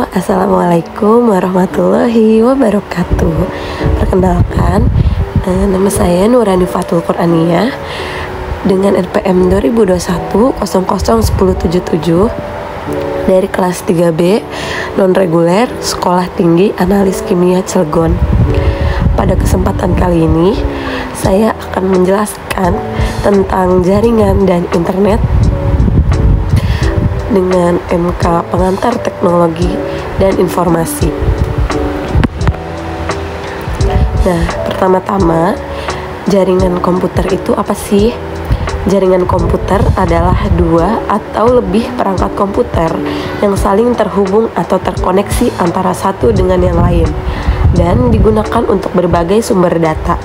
Assalamualaikum warahmatullahi wabarakatuh. Perkenalkan, nama saya Nurani Fatul Quraniyah dengan NPM 2021-001077 dari kelas 3B non-reguler Sekolah Tinggi Analis Kimia Cilegon. Pada kesempatan kali ini, saya akan menjelaskan tentang jaringan dan internet dengan MK Pengantar Teknologi dan Informasi. Nah, pertama-tama, jaringan komputer itu apa sih? Jaringan komputer adalah dua atau lebih perangkat komputer yang saling terhubung atau terkoneksi antara satu dengan yang lain dan digunakan untuk berbagai sumber data.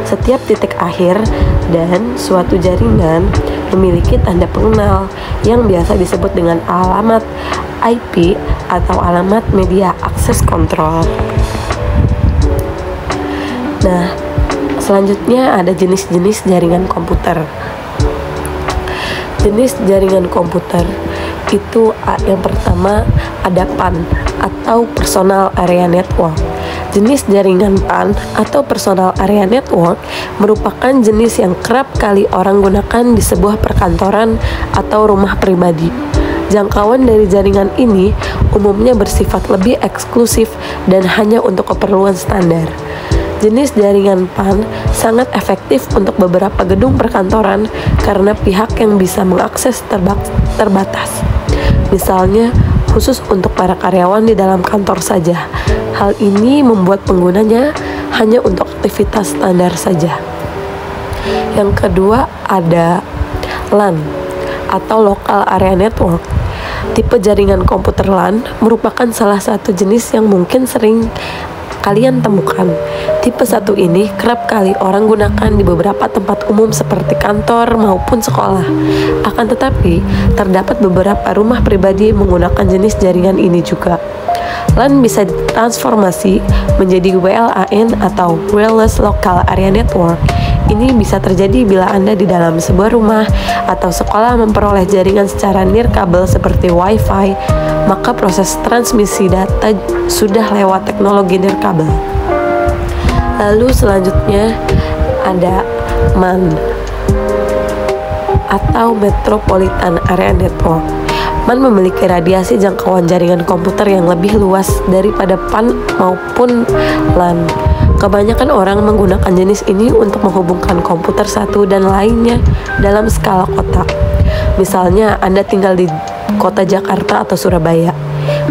Setiap titik akhir dan suatu jaringan memiliki tanda pengenal yang biasa disebut dengan alamat IP atau alamat media akses kontrol. Nah, selanjutnya ada jenis-jenis jaringan komputer. Jenis jaringan komputer itu yang pertama ada PAN atau Personal Area Network. Jenis jaringan PAN atau Personal Area Network merupakan jenis yang kerap kali orang gunakan di sebuah perkantoran atau rumah pribadi. Jangkauan dari jaringan ini umumnya bersifat lebih eksklusif dan hanya untuk keperluan standar. Jenis jaringan PAN sangat efektif untuk beberapa gedung perkantoran karena pihak yang bisa mengakses terbatas. Misalnya, khusus untuk para karyawan di dalam kantor saja. Hal ini membuat penggunanya hanya untuk aktivitas standar saja. Yang kedua ada LAN atau Local Area Network. Tipe jaringan komputer LAN merupakan salah satu jenis yang mungkin sering kalian temukan. Tipe 1 ini kerap kali orang gunakan di beberapa tempat umum seperti kantor maupun sekolah. Akan tetapi, terdapat beberapa rumah pribadi menggunakan jenis jaringan ini juga. LAN bisa ditransformasi menjadi WLAN atau Wireless Local Area Network. Ini bisa terjadi bila Anda di dalam sebuah rumah atau sekolah memperoleh jaringan secara nirkabel seperti Wi-Fi, maka proses transmisi data sudah lewat teknologi nirkabel. Lalu selanjutnya ada MAN atau Metropolitan Area Network. MAN memiliki radiasi jangkauan jaringan komputer yang lebih luas daripada PAN maupun LAN. Kebanyakan orang menggunakan jenis ini untuk menghubungkan komputer satu dan lainnya dalam skala kota. Misalnya, Anda tinggal di kota Jakarta atau Surabaya.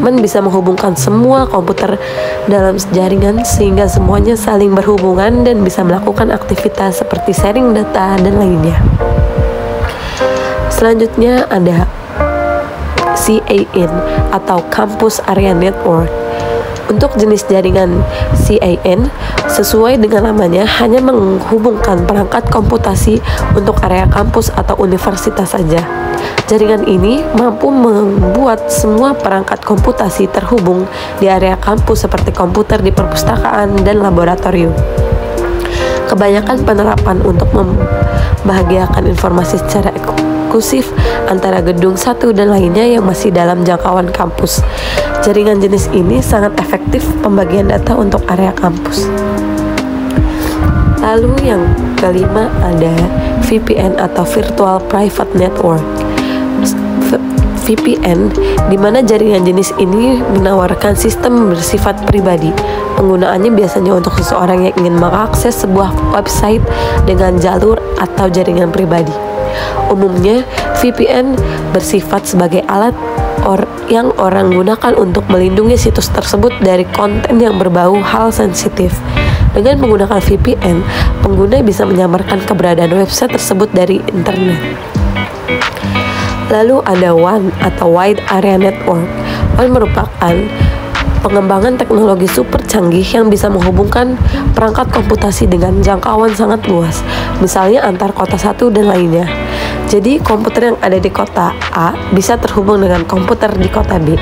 MAN bisa menghubungkan semua komputer dalam jaringan sehingga semuanya saling berhubungan dan bisa melakukan aktivitas seperti sharing data dan lainnya. Selanjutnya ada CAN atau Campus Area Network. Untuk jenis jaringan CAN, sesuai dengan namanya, hanya menghubungkan perangkat komputasi untuk area kampus atau universitas saja. Jaringan ini mampu membuat semua perangkat komputasi terhubung di area kampus seperti komputer di perpustakaan dan laboratorium. Kebanyakan penerapan untuk membahagiakan informasi secara eksklusif antara gedung satu dan lainnya yang masih dalam jangkauan kampus. Jaringan jenis ini sangat efektif pembagian data untuk area kampus. Lalu yang kelima ada VPN atau Virtual Private Network. VPN, di mana jaringan jenis ini menawarkan sistem bersifat pribadi. Penggunaannya biasanya untuk seseorang yang ingin mengakses sebuah website dengan jalur atau jaringan pribadi. Umumnya, VPN bersifat sebagai alat yang orang gunakan untuk melindungi situs tersebut dari konten yang berbau hal sensitif. Dengan menggunakan VPN, pengguna bisa menyamarkan keberadaan website tersebut dari internet. Lalu ada WAN atau Wide Area Network. WAN merupakan pengembangan teknologi super canggih yang bisa menghubungkan perangkat komputasi dengan jangkauan sangat luas, misalnya antar kota satu dan lainnya. Jadi komputer yang ada di kota A bisa terhubung dengan komputer di kota B.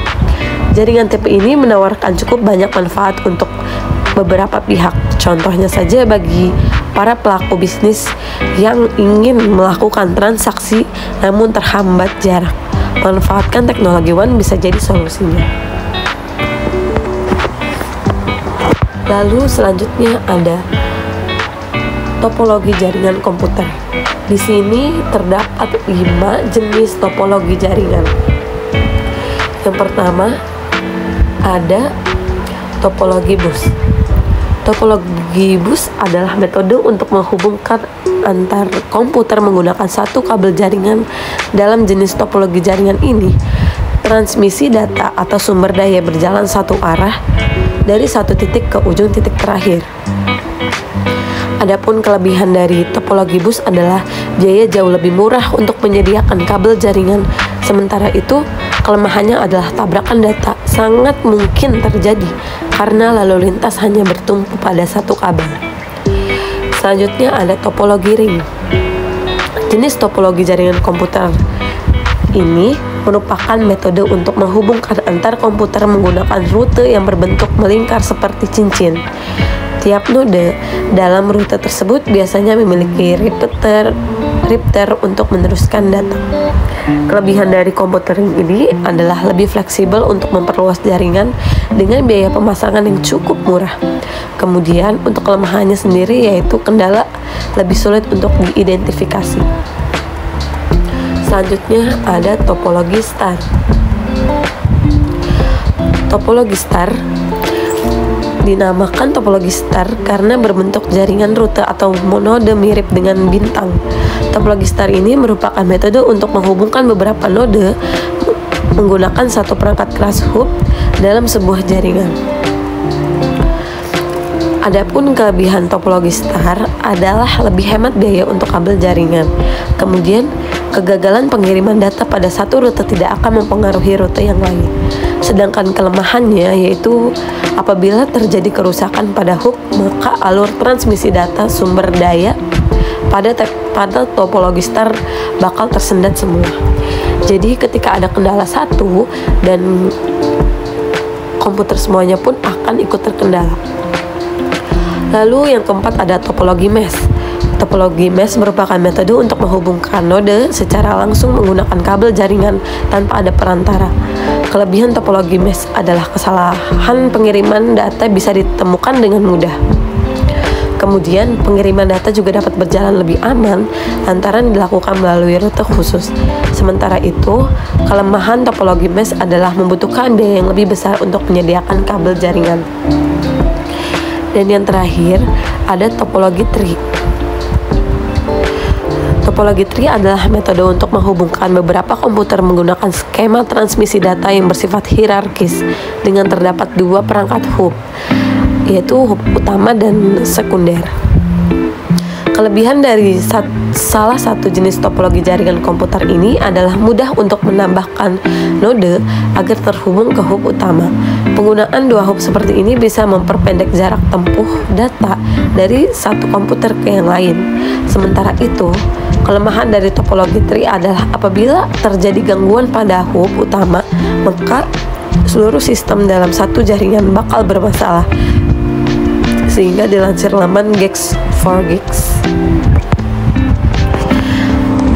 Jaringan tipe ini menawarkan cukup banyak manfaat untuk beberapa pihak. Contohnya saja bagi para pelaku bisnis yang ingin melakukan transaksi namun terhambat jarak. Manfaatkan teknologi WAN bisa jadi solusinya. Lalu selanjutnya ada topologi jaringan komputer. Di sini terdapat 5 jenis topologi jaringan. Yang pertama ada topologi bus. Topologi bus adalah metode untuk menghubungkan antar komputer menggunakan satu kabel jaringan. Dalam jenis topologi jaringan ini, transmisi data atau sumber daya berjalan satu arah dari satu titik ke ujung titik terakhir. Adapun kelebihan dari topologi bus adalah biaya jauh lebih murah untuk menyediakan kabel jaringan. Sementara itu, kelemahannya adalah tabrakan data sangat mungkin terjadi karena lalu lintas hanya bertumpu pada satu kabel. Selanjutnya ada topologi ring. Jenis topologi jaringan komputer ini merupakan metode untuk menghubungkan antar komputer menggunakan rute yang berbentuk melingkar seperti cincin. Tiap node dalam rute tersebut biasanya memiliki repeater untuk meneruskan data. Kelebihan dari komputer ring ini adalah lebih fleksibel untuk memperluas jaringan dengan biaya pemasangan yang cukup murah. Kemudian untuk kelemahannya sendiri yaitu kendala lebih sulit untuk diidentifikasi. Selanjutnya ada topologi star. Topologi star dinamakan topologi star karena berbentuk jaringan rute atau monode mirip dengan bintang. Topologi star ini merupakan metode untuk menghubungkan beberapa node menggunakan satu perangkat keras hub dalam sebuah jaringan. Adapun kelebihan topologi star adalah lebih hemat biaya untuk kabel jaringan. Kemudian, kegagalan pengiriman data pada satu rute tidak akan mempengaruhi rute yang lain. Sedangkan kelemahannya yaitu apabila terjadi kerusakan pada hub, maka alur transmisi data sumber daya pada topologi star bakal tersendat semua. Jadi ketika ada kendala satu dan komputer semuanya pun akan ikut terkendala. Lalu yang keempat ada topologi mesh. Topologi mesh merupakan metode untuk menghubungkan node secara langsung menggunakan kabel jaringan tanpa ada perantara. Kelebihan topologi mesh adalah kesalahan pengiriman data bisa ditemukan dengan mudah. Kemudian pengiriman data juga dapat berjalan lebih aman lantaran dilakukan melalui rute khusus. Sementara itu, kelemahan topologi mesh adalah membutuhkan biaya yang lebih besar untuk menyediakan kabel jaringan. Dan yang terakhir, ada topologi tree. Topologi tree adalah metode untuk menghubungkan beberapa komputer menggunakan skema transmisi data yang bersifat hierarkis dengan terdapat dua perangkat hub, yaitu hub utama dan sekunder. Kelebihan dari salah satu jenis topologi jaringan komputer ini adalah mudah untuk menambahkan node agar terhubung ke hub utama. Penggunaan dua hub seperti ini bisa memperpendek jarak tempuh data dari satu komputer ke yang lain. Sementara itu, kelemahan dari topologi tree adalah apabila terjadi gangguan pada hub utama, maka seluruh sistem dalam satu jaringan bakal bermasalah. Sehingga dilansir laman geeks4geeks.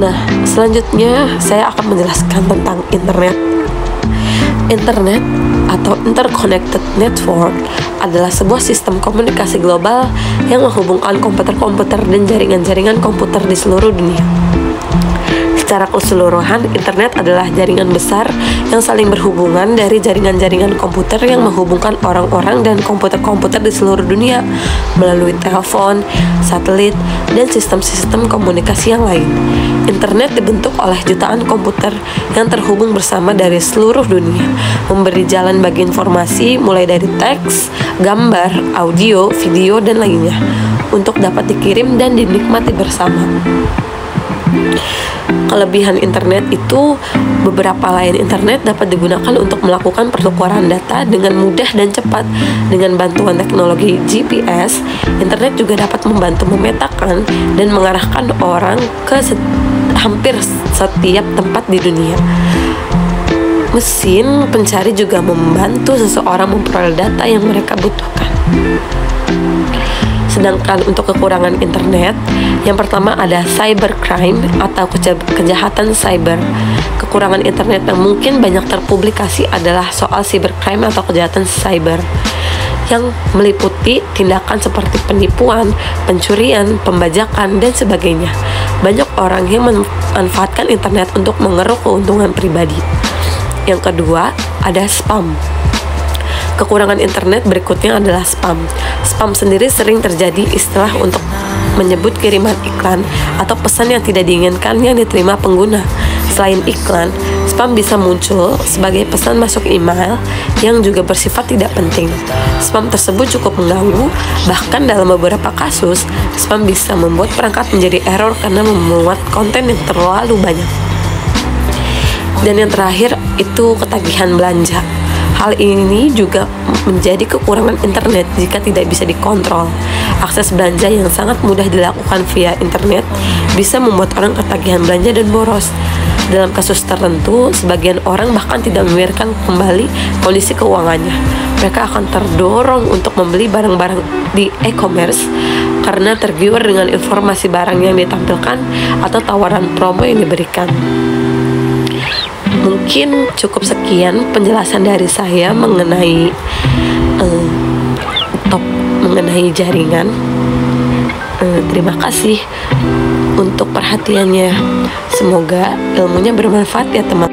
Nah, selanjutnya saya akan menjelaskan tentang internet. Internet atau Interconnected Network adalah sebuah sistem komunikasi global yang menghubungkan komputer-komputer dan jaringan-jaringan komputer di seluruh dunia. Secara keseluruhan, internet adalah jaringan besar yang saling berhubungan dari jaringan-jaringan komputer yang menghubungkan orang-orang dan komputer-komputer di seluruh dunia melalui telepon, satelit, dan sistem-sistem komunikasi yang lain. Internet dibentuk oleh jutaan komputer yang terhubung bersama dari seluruh dunia, memberi jalan bagi informasi mulai dari teks, gambar, audio, video, dan lainnya untuk dapat dikirim dan dinikmati bersama. Kelebihan internet itu, beberapa layanan internet dapat digunakan untuk melakukan pertukaran data dengan mudah dan cepat. Dengan bantuan teknologi GPS, internet juga dapat membantu memetakan dan mengarahkan orang ke hampir setiap tempat di dunia. Mesin pencari juga membantu seseorang memperoleh data yang mereka butuhkan. Sedangkan untuk kekurangan internet, yang pertama ada cybercrime atau kejahatan cyber. Kekurangan internet yang mungkin banyak terpublikasi adalah soal cybercrime atau kejahatan cyber, yang meliputi tindakan seperti penipuan, pencurian, pembajakan, dan sebagainya. Banyak orang yang memanfaatkan internet untuk mengeruk keuntungan pribadi. Yang kedua, ada spam. Kekurangan internet berikutnya adalah spam. Spam sendiri sering terjadi istilah untuk menyebut kiriman iklan atau pesan yang tidak diinginkan yang diterima pengguna. Selain iklan, spam bisa muncul sebagai pesan masuk email yang juga bersifat tidak penting. Spam tersebut cukup mengganggu, bahkan dalam beberapa kasus, spam bisa membuat perangkat menjadi error karena memuat konten yang terlalu banyak. Dan yang terakhir itu ketagihan belanja. Hal ini juga menjadi kekurangan internet jika tidak bisa dikontrol. Akses belanja yang sangat mudah dilakukan via internet bisa membuat orang ketagihan belanja dan boros. Dalam kasus tertentu, sebagian orang bahkan tidak memikirkan kembali kondisi keuangannya. Mereka akan terdorong untuk membeli barang-barang di e-commerce karena tergiur dengan informasi barang yang ditampilkan atau tawaran promo yang diberikan. Mungkin cukup sekian penjelasan dari saya mengenai jaringan. Terima kasih untuk perhatiannya. Semoga ilmunya bermanfaat ya teman.